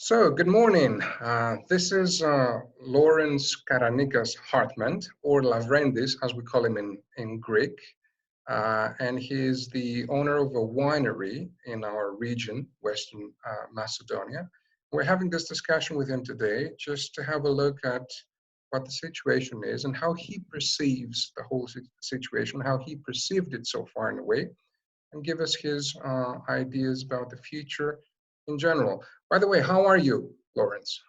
So, good morning. This is Lawrence Karanikas Hartman, or Lavrendis, as we call him in Greek. And he is the owner of a winery in our region, Western Macedonia. We're having this discussion with him today just to have a look at what the situation is and how he perceives the whole situation, how he perceived it so far in a way, and give us his ideas about the future in general. By the way, how are you, Lawrence?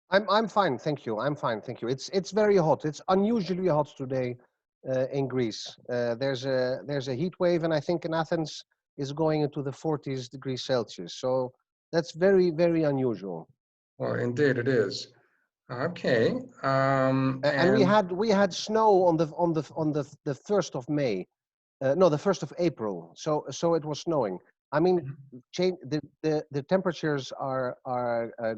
I'm fine, thank you. I'm fine, thank you. It's very hot. It's unusually hot today in Greece. There's a heat wave, and I think in Athens is going into the 40s degrees Celsius. So that's very unusual. Well, indeed it is. Okay. And we And had snow on the 1st of May. No, the 1st of April. So it was snowing. I mean, the temperatures are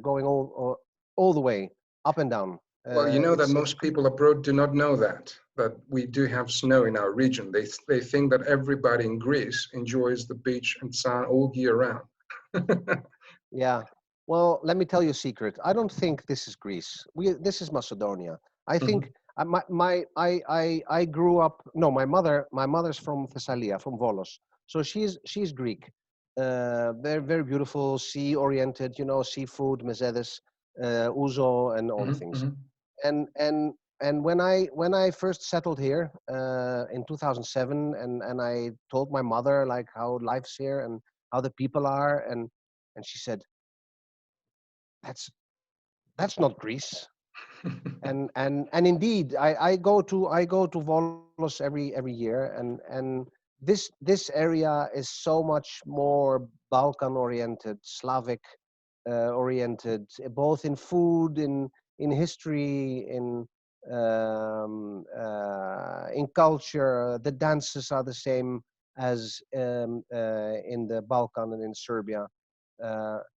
going all the way up and down. well, you know that It's most people abroad do not know that we do have snow in our region. They think that everybody in Greece enjoys the beach and sun all year round. Yeah. Well, let me tell you a secret. I don't think this is Greece. This is Macedonia. I Mhm, think I grew up. No, my mother's from Thessalia, from Volos. So she's Greek. Very beautiful, sea oriented. Seafood, mezedes, ouzo, and all the mhm, things. mhm. And when I first settled here in 2007, and I told my mother like how life's here and how the people are, and she said, that's that's not Greece. And indeed, I go to Volos every year, and this area is so much more Balkan oriented, Slavic oriented, both in food, in history, in culture. The dances are the same as in the Balkan and in Serbia.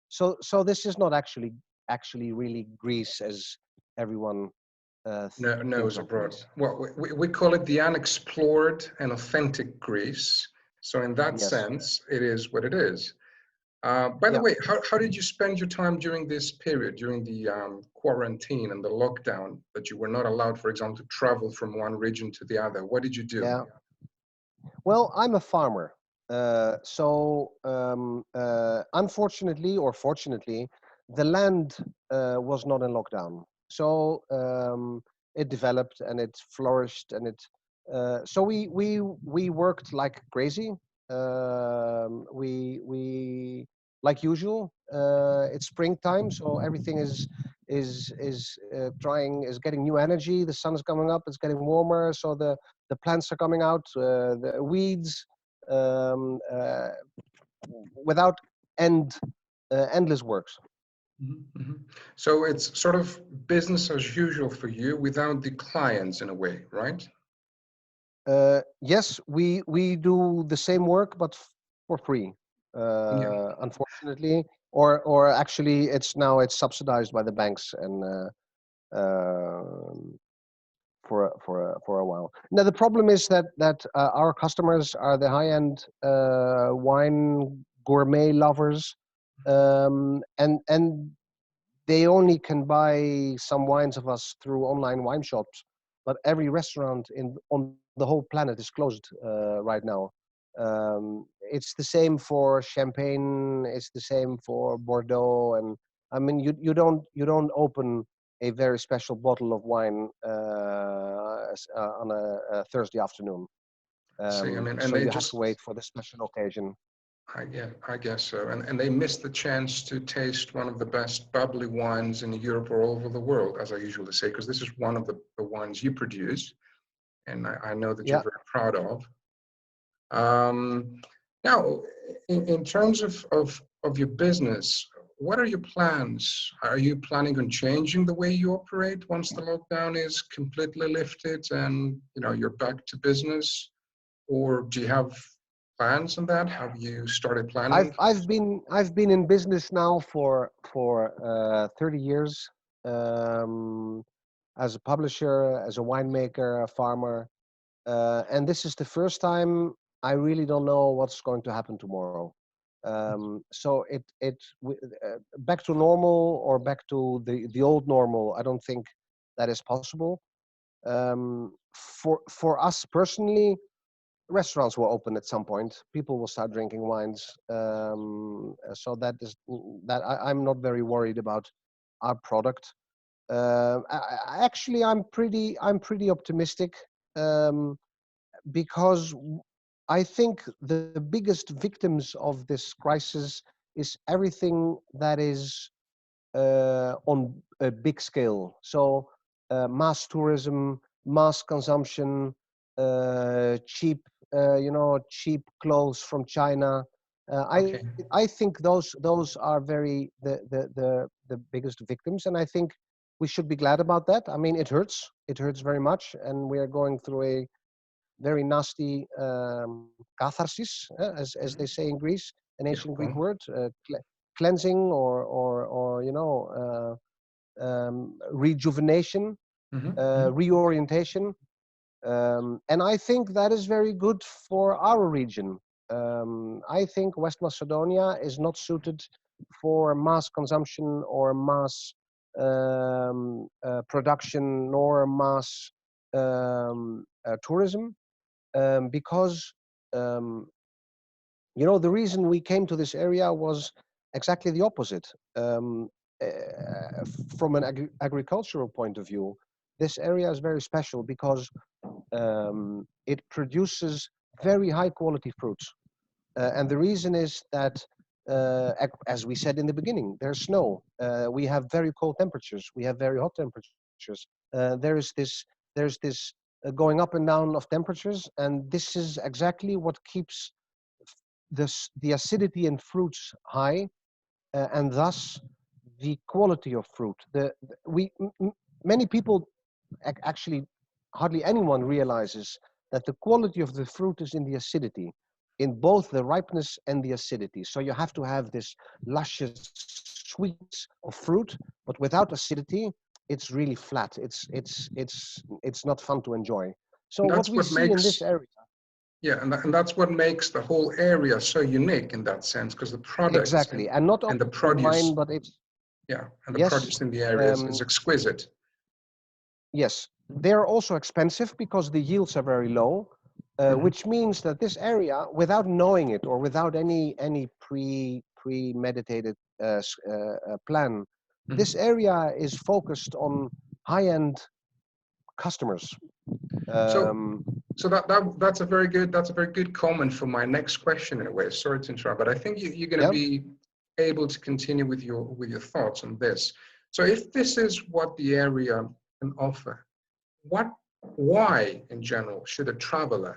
So this is not actually really Greece as everyone No, thinks knows of abroad. Greece. Well, we call it the unexplored and authentic Greece. So in that Yes. sense, it is what it is. By the Yeah. way, how did you spend your time during this period, during the quarantine and the lockdown, that you were not allowed, for example, to travel from one region to the other? What did you do? Yeah. Well, I'm a farmer. Unfortunately or fortunately, the land was not in lockdown. So it developed and it flourished, and we worked like crazy. We like usual. It's springtime, so everything is getting new energy. The sun's coming up. It's getting warmer, so the plants are coming out. The weeds, um, uh, without endless works. Mhm, mhm. So it's sort of business as usual for you without the clients in a way, right? Yes, we do the same work, but for free. Yeah. Unfortunately, or actually, it's subsidized by the banks, and for a while. Now the problem is that our customers are the high end wine gourmet lovers, and they only can buy some wines of us through online wine shops. But every restaurant on the whole planet is closed right now. It's the same for Champagne. It's the same for Bordeaux, and I mean you don't open a very special bottle of wine on a Thursday afternoon. See, I mean, and So they you have to just, wait for the special occasion. I guess so. And they missed the chance to taste one of the best bubbly wines in Europe or all over the world, as I usually say, because this is one of the wines you produce, and I know that you're Yeah. very proud of. Um, Now, in terms of your business, what are your plans? Are you planning on changing the way you operate once the lockdown is completely lifted and you're back to business? Or do you have plans on that? Have you started I've planning? I've been I've been in business now for 30 years, um, as a publisher, as a winemaker, a farmer, and this is the first time I really don't know what's going to happen tomorrow. So back to normal or back to the old normal, I don't think that is possible. For us personally, restaurants will open at some point. People will start drinking wines. So that is that I'm not very worried about our product. Actually, I'm pretty optimistic, um, because I think the biggest victims of this crisis is everything that is on a big scale. So mass tourism, mass consumption, cheap clothes from China. Okay. I think those are very the biggest victims, and I think we should be glad about that. I mean, it hurts. It hurts very much, and we are going through a very nasty catharsis, as they Hmm. say in Greece, an Yeah. ancient Go Greek on. word, cleansing or rejuvenation, Hmm. reorientation. And I think that is very good for our region. I think West Macedonia is not suited for mass consumption or mass production nor mass tourism, because um, the reason we came to this area was exactly the opposite. Um, from an agricultural point of view, this area is very special because it produces very high quality fruits. And the reason is that, as we said in the beginning, there's snow. We have very cold temperatures. We have very hot temperatures. There's this going up and down of temperatures, and this is exactly what keeps the acidity in fruits high, and thus the quality of fruit. Many people, actually hardly anyone realizes that the quality of the fruit is in the acidity, in both the ripeness and the acidity. So you have to have this luscious sweetness of fruit, but without acidity, it's really flat. It's not fun to enjoy. So And what that's we what see in this makes, area, yeah, and that's what makes the whole area so unique in that sense, because the products exactly, and not and the only wine, produce, but it's yeah, and the yes, produce in the area is um, exquisite. yes, they're also expensive because the yields are very low, Hmm. which means that this area, without knowing it or without any premeditated plan, this Hmm. area is focused on high-end customers. So, Um, so that's a very good comment for my next question in a way. Sorry to interrupt, but I think you're going to yeah. be able to continue with your thoughts on this. So, if this is what the area can offer, what, why in general should a traveler,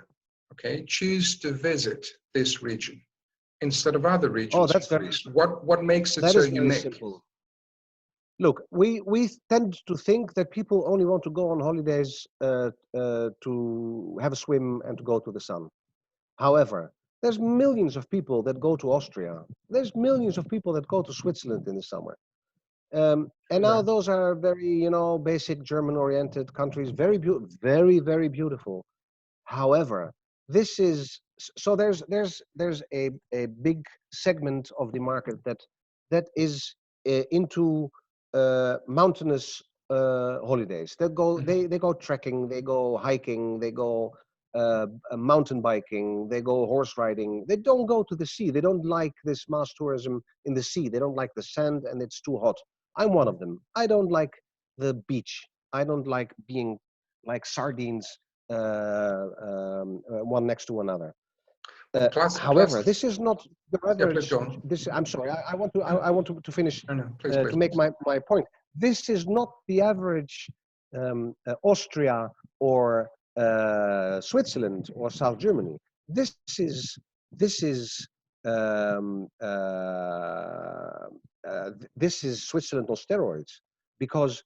okay, choose to visit this region instead of other Oh, regions of that's very. Greece? What makes it That so is very unique? simple. Look, we tend to think that people only want to go on holidays to have a swim and to go to the sun. However, there's millions of people that go to Austria. There's millions of people that go to Switzerland in the summer. And True now that. those are very, basic German-oriented countries, very beautiful. However, this is so there's a big segment of the market that is into mountainous holidays. They go trekking, they go hiking, they go mountain biking, they go horse riding. They don't go to the sea. They don't like this mass tourism in the sea. They don't like the sand and it's too hot. I'm one of them. I don't like the beach. I don't like being like sardines one next to another. Well, However, this is not the yeah, please average. go on. This I'm sorry. I want to No, I want to finish no, no, please, please, to make please. my point. This is not the average Austria or Switzerland or South Germany. This is um, uh, this is Switzerland on steroids, because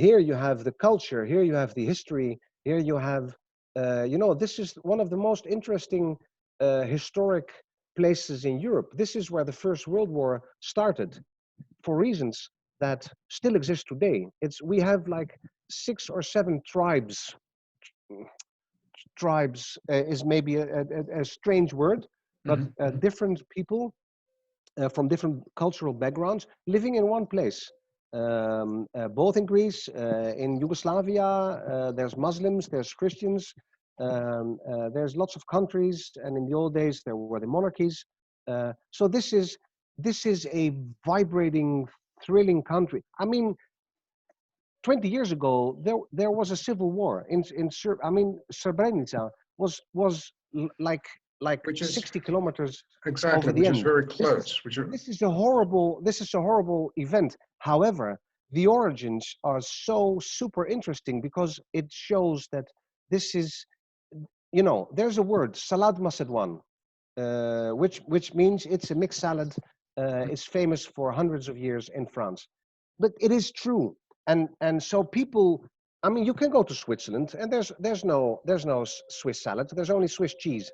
here you have the culture, here you have the history, here you have this is one of the most interesting historic places in Europe. This is where the First World War started, for reasons that still exist today. We have like 6 or 7 tribes. Tribes is maybe a strange word, but Hmm. Hmm. different people from different cultural backgrounds living in one place. Both in Greece, in Yugoslavia, there's Muslims, there's Christians, there's lots of countries, and in the old days there were the monarchies. So this is a vibrating, thrilling country. I mean, 20 years ago there was a civil war I mean, Srebrenica was like Which is 60 kilometers exactly, over the which is end. very This is close, which are, this is a horrible event. However, the origins are so super interesting because it shows that this is, there's a word, salad macedon, which means it's a mixed salad. It's famous for hundreds of years in France, but it is true. And so people, I mean, you can go to Switzerland and there's no Swiss salad. There's only Swiss cheese.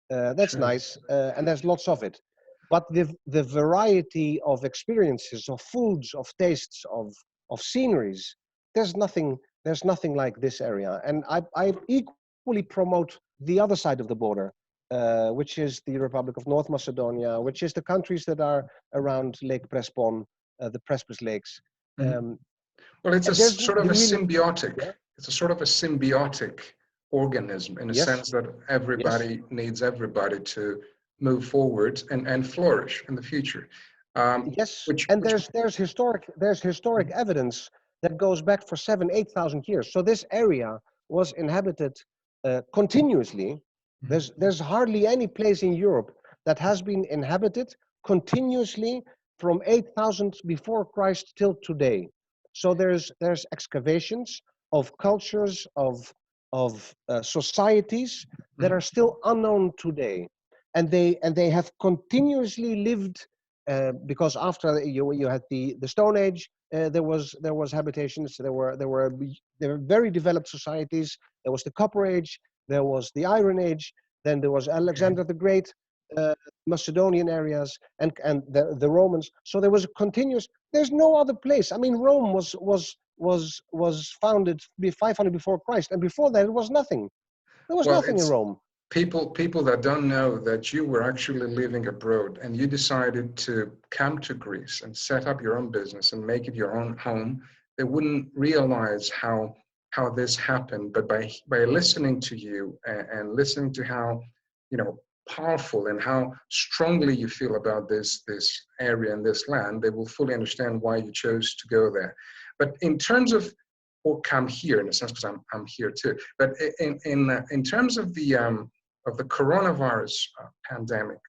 That's true. nice, and there's lots of it. But the variety of experiences, of foods, of tastes, of sceneries, there's nothing like this area. And I equally promote the other side of the border, which is the Republic of North Macedonia, which is the countries that are around Lake Prespon, the Prespes Lakes. Mhm. Um, Well, it's a and there's sort of a really, symbiotic. yeah, It's a sort of a symbiotic organism in a yes, sense that yes, everybody needs everybody to move forward and flourish in the future. Um, yes. And which there's historic evidence that goes back for 7,000 to 8,000 years. So this area was inhabited continuously. Mhm. There's hardly any place in Europe that has been inhabited continuously from 8,000 before Christ till today. So there's excavations of cultures, of societies that Mhm. are still unknown today, and they have continuously lived, because after you had the Stone Age, there was habitations, there were very developed societies. There was the Copper Age, there was the Iron Age, then there was Okay. Alexander the Great, Macedonian areas, and the Romans. So there was a continuous. There's no other place. I mean, Rome was founded 500 before Christ, and before that it was nothing. There was Well, nothing in it's Rome. people that don't know that you were actually living abroad and you decided to come to Greece and set up your own business and make it your own home. They wouldn't realize how this happened, but by listening to you and listening to how, you know, powerful and how strongly you feel about this area and this land, they will fully understand why you chose to go there. But in terms of, or come here in a sense, because I'm here too. But in terms of the coronavirus pandemic,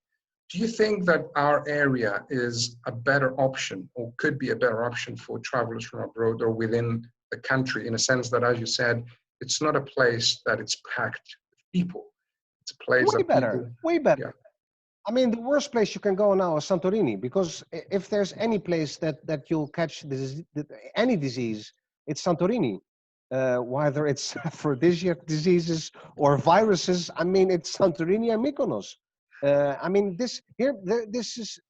do you think that our area is a better option or could be a better option for travelers from abroad or within the country, in a sense that, as you said, it's not a place that it's packed with people. It's a place Way that better, people, way better. yeah, I mean, the worst place you can go now is Santorini, because if there's any place that you'll catch any disease, it's Santorini. Whether it's aphrodisiac diseases or viruses, I mean, it's Santorini and Mykonos. I mean, this is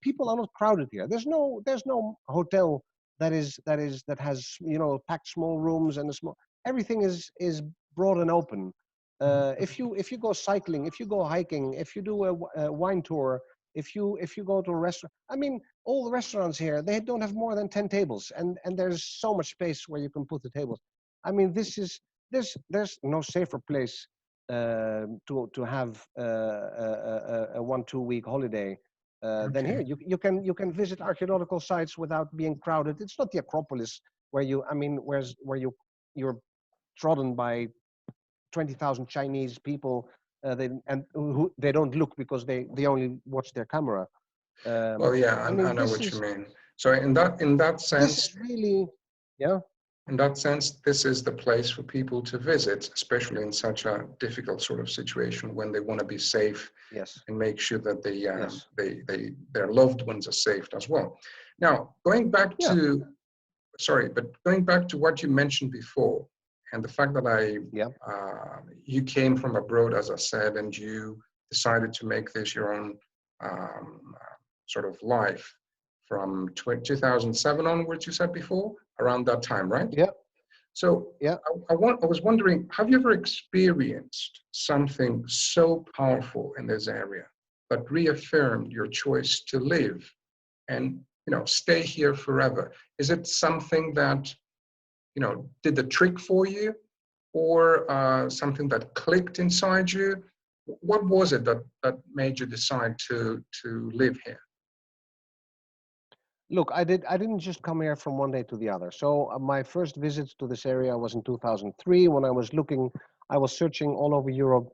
people are not crowded here. There's no hotel that has, packed small rooms and a small. Everything is broad and open. If you go cycling, if you go hiking, if you do a wine tour, if you go to a restaurant, I mean, all the restaurants here, they don't have more than 10 tables, and there's so much space where you can put the tables. I mean, there's no safer place to have a 1-2 week holiday than here. okay. You can visit archaeological sites without being crowded. It's not the Acropolis where you're trodden by 20,000 Chinese people, who they don't look because they only watch their camera. Um, Well, yeah, I I mean, know this what you is mean. So in that this sense, is really, yeah, this is the place for people to visit, especially in such a difficult sort of situation when they want to be safe yes, and make sure that yes, their loved ones are safe as well. Now, yeah, going back to what you mentioned before, and the fact that yeah, you came from abroad, as I said, and you decided to make this your own sort of life from 2007 onwards. You said before, around that time, right? yeah, So yeah. I was wondering, have you ever experienced something so powerful in this area that reaffirmed your choice to live and stay here forever? Is it something that did the trick for you, or something that clicked inside you? What was it that made you decide to live here? Look, I didn't just come here from one day to the other. So my first visit to this area was in 2003 when I was searching all over Europe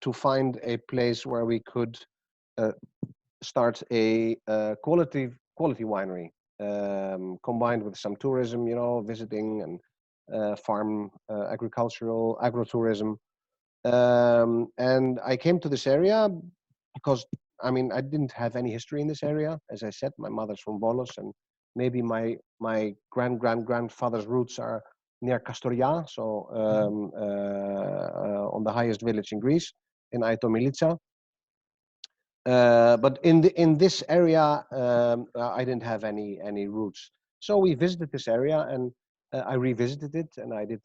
to find a place where we could uh, start a quality winery, combined with some tourism, visiting and farm agrotourism. And I came to this area because, I mean, I didn't have any history in this area. As I said, my mother's from Volos, and maybe my grandfather's roots are near Kastoria, so on the highest village in Greece, in Aitomilica. But in this area, I didn't have any roots. So we visited this area, and I revisited it, and I did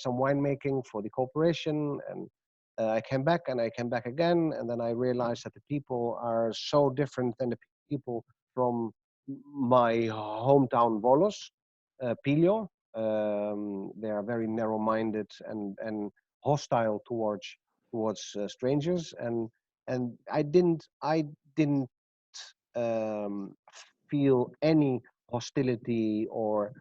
some winemaking for the corporation, and I came back, and I came back again, and then I realized that the people are so different than the people from my hometown, Volos, Pilio. They are very narrow-minded and hostile towards strangers, and I didn't um, feel any hostility or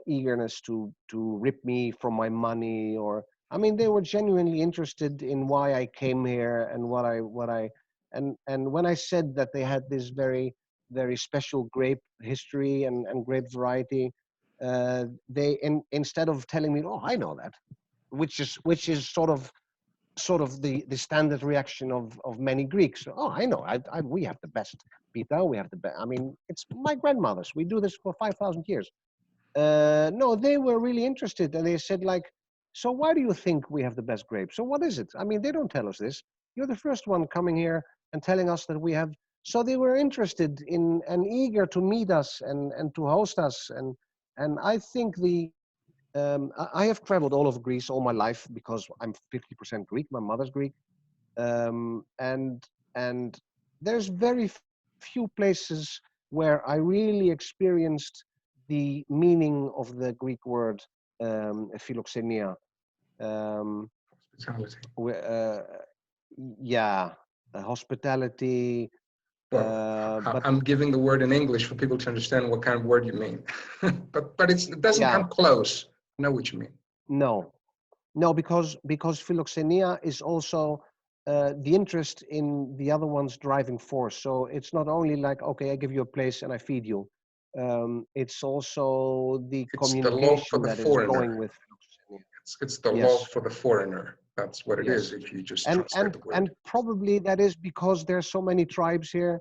eagerness to rip me from my money. Or I mean, they were genuinely interested in why I came here and what I and when I said that they had this very special grape history and grape variety, instead of telling me, oh, I know that, which is sort of the standard reaction of many Greeks. Oh, I know. We have the best pita. We have the best. I mean, it's my grandmothers. We do this for 5,000 years. No, they were really interested, and they said like, so why do you think we have the best grapes? So what is it? I mean, they don't tell us this. You're the first one coming here and telling us that we have. So they were interested in and eager to meet us and to host us, and I think I have traveled all over Greece all my life because I'm 50% Greek. My mother's Greek, and there's very few places where I really experienced the meaning of the Greek word philoxenia. Um, Hospitality. yeah, hospitality. Well, But I'm giving the word in English for people to understand what kind of word you mean. but it doesn't yeah, come close. I know what you mean. no, no, because philoxenia is also the interest in the other one's driving force. So it's not only like, okay, I give you a place and I feed you. It's also the It's the love for communication the that is foreigner. going with philoxenia. It's the love Yes, for the foreigner. That's what it is yes, if you just and translate and the word. and probably that is because there's so many tribes here,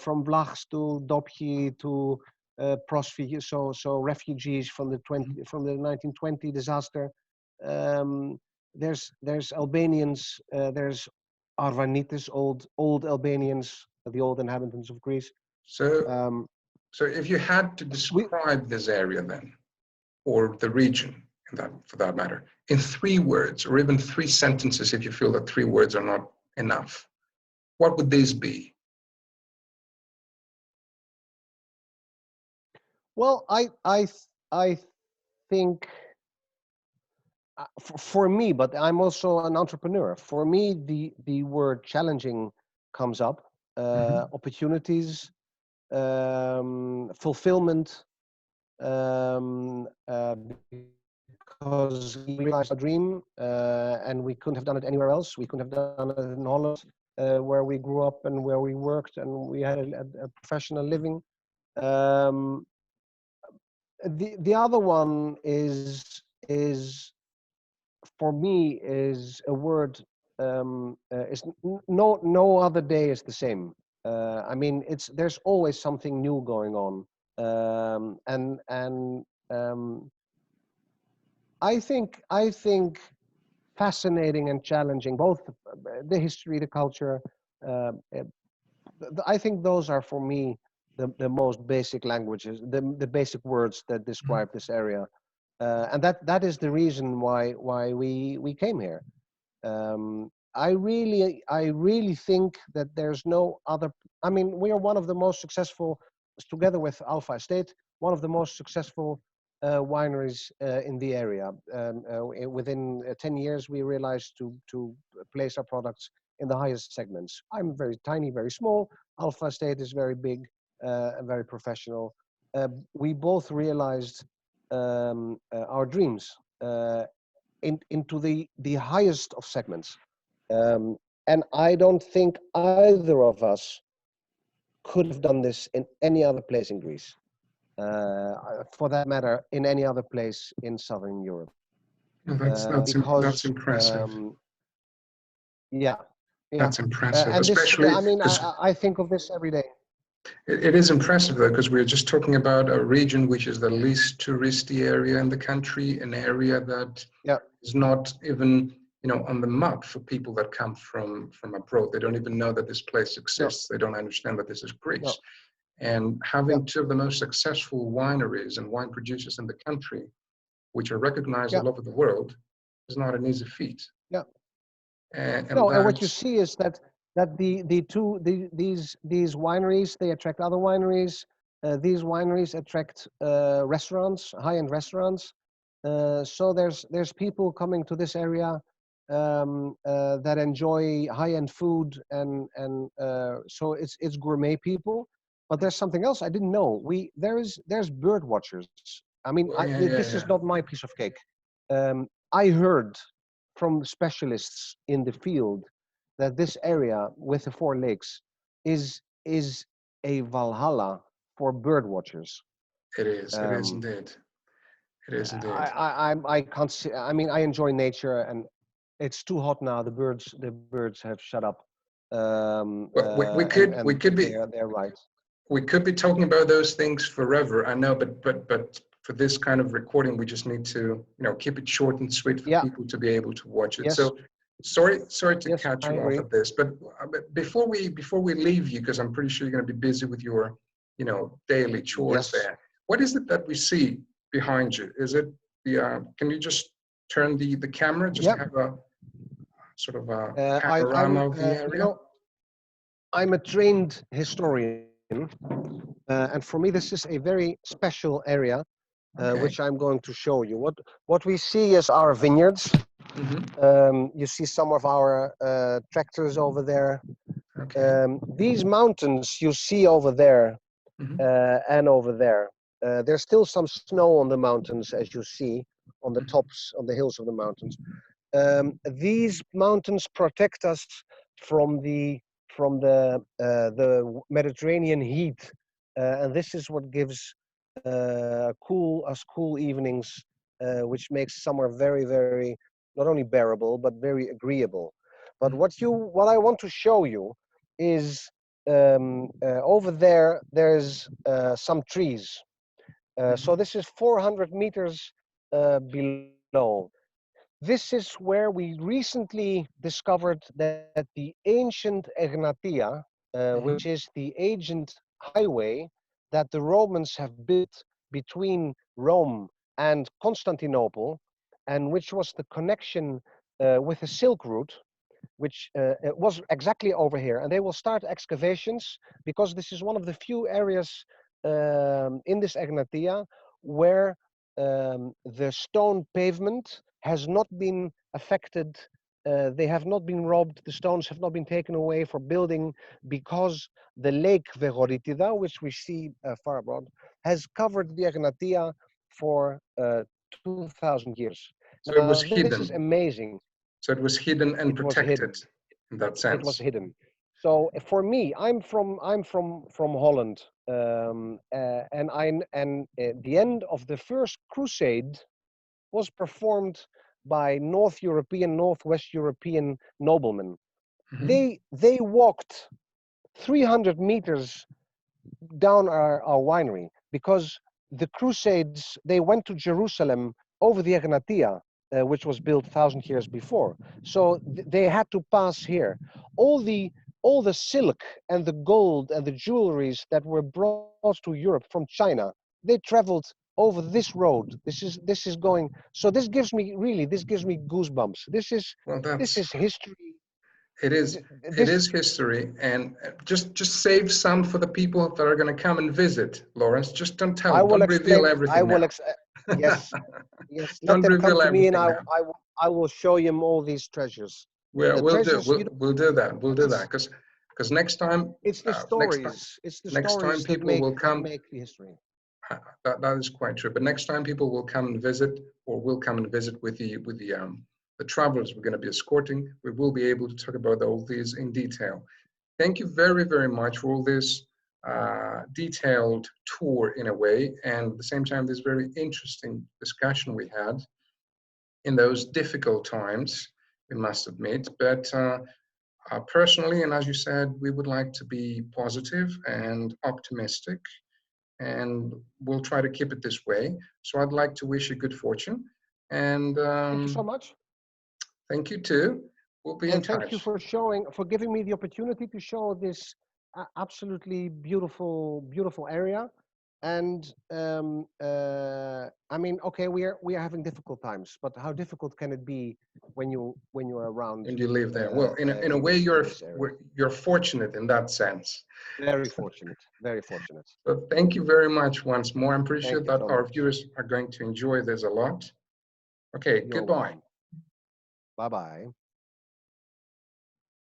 from Vlachs to Dopji to Prosvi, so refugees from the Mhm. 1920 disaster. Um, there's Albanians, there's Arvanites, old Albanians, the old inhabitants of Greece. So, Um, so if you had to we describe this area then, or the region, for that matter, in 3 words, or even 3 sentences, if you feel that 3 words are not enough, what would these be? well, I think for me, but I'm also an entrepreneur. For me, the word challenging comes up. Mhm. Opportunities, fulfillment, because we realized our dream, and we couldn't have done it anywhere else. We couldn't have done it in Holland, where we grew up and where we worked, and we had a professional living. Um, the other one is for me is a word, is no other day is the same. I mean, there's always something new going on, and I think fascinating and challenging both the history, the culture. Uh, uh, I think those are for me the most basic languages, the basic words that describe this area, and that is the reason why we came here. I really think that there's no other. I mean, we are one of the most successful, together with Alpha Estate, one of the most successful wineries in the area. Within 10 years, we realized to place our products in the highest segments. I'm very tiny, very small. Alpha Estate is very big and very professional. We both realized our dreams into the highest of segments. And I don't think either of us could have done this in any other place in Greece. For that matter, in any other place in Southern Europe. Well, that's Because, impressive. yeah, yeah. That's impressive, And this, especially I mean, because I think of this every day. it is impressive though, because we're just talking about a region which is the least touristy area in the country, an area that Yeah, is not even, on the map for people that come from abroad. They don't even know that this place no, exists. They don't understand that this is Greece. no, And yeah, having two of the most successful wineries and wine producers in the country, which are recognized yeah, all over the world, is not an easy feat. yeah. And No, and what you that's, see is that these wineries, they attract other wineries. These wineries attract restaurants, high-end restaurants. So there's people coming to this area that enjoy high-end food, and so it's gourmet people. But there's something else I didn't know. There's bird watchers. I mean, well, yeah, yeah, this is yeah. not my piece of cake. I heard from specialists in the field that this area with the four lakes is a Valhalla for bird watchers. It is. It is Um, indeed. It is indeed. I can't see. I mean, I enjoy nature, and it's too hot now. The birds have shut up, Well, we could we and could be they're right. we could be talking about those things forever. I know, but for this kind of recording, we just need to keep it short and sweet for Yeah. people to be able to watch it. Yes. So sorry to Yes. cut I you off agree. at this, but before we leave you, because I'm pretty sure you're going to be busy with your daily chores Yes. there. What is it that we see behind you? Is it the? Can you just turn the camera just to Yep. have a sort of a I'm. panorama of the area? I'm a trained historian, and for me, this is a very special area, which Okay. I'm going to show you. What we see is our vineyards. Hmm. You see some of our tractors over there. Okay. These mountains you see over there Hmm. and over there. There's still some snow on the mountains, as you see on the tops, on the hills of the mountains. These mountains protect us from the Mediterranean heat, and this is what gives cool evenings, which makes summer very, very not only bearable but very agreeable. But what I want to show you is over there. There's some trees. So Hmm. this is 400 meters below. This is where we recently discovered that the ancient Egnatia, which Hmm. is the ancient highway that the Romans have built between Rome and Constantinople, and which was the connection with the Silk Route, which it was exactly over here. And they will start excavations because this is one of the few areas in this Egnatia where the stone pavement has not been affected. They have not been robbed. The stones have not been taken away for building because the lake Vegoritida, which we see far abroad, has covered the Egnatia for 2,000 years. Now, So it this was is hidden. amazing. So it was hidden It and was hidden. protected in that It was sense. hidden. So for me, I'm from Holland, and the end of the first crusade was performed by North European, Northwest European noblemen. Hmm. They walked 300 meters down our winery because the Crusades, they went to Jerusalem over the Egnatia, which was built 1,000 years before. So they had to pass here. All the all the silk and the gold and the jewelries that were brought to Europe from China, they traveled over this road. This is going. So this gives me goosebumps. This is Well, this that's is history. It is. It This is history, and just save some for the people that are going to come and visit, Lawrence. Just don't tell I them. will Don't reveal explain. I everything will. now. Yes, yes. Let Don't them come reveal to me, and everything now. I will show them all these treasures. We'll The we'll do treasures we'll you don't. we'll do that. We'll do that It's because next time, it's the next time, stories. It's the next time stories that people will come. make the history. That is quite true. But next time people will come and visit, or will come and visit with the travelers we're going to be escorting, we will be able to talk about all these in detail. Thank you very, very much for all this detailed tour in a way, and at the same time, this very interesting discussion we had in those difficult times, we must admit. But personally, and as you said, we would like to be positive and optimistic, and we'll try to keep it this way. So I'd like to wish you good fortune, and Thank you so much, thank you too. We'll be in and thank you touch. for giving me the opportunity to show this absolutely beautiful area. And I mean, okay, we are having difficult times, but how difficult can it be when you're around And you live there. Well, in a in way, this area? you're fortunate in that sense. Very fortunate, very fortunate. So thank you very much once more. I'm pretty sure Thank you that so our much. viewers are going to enjoy this a lot. Okay, You're goodbye. welcome. Bye bye.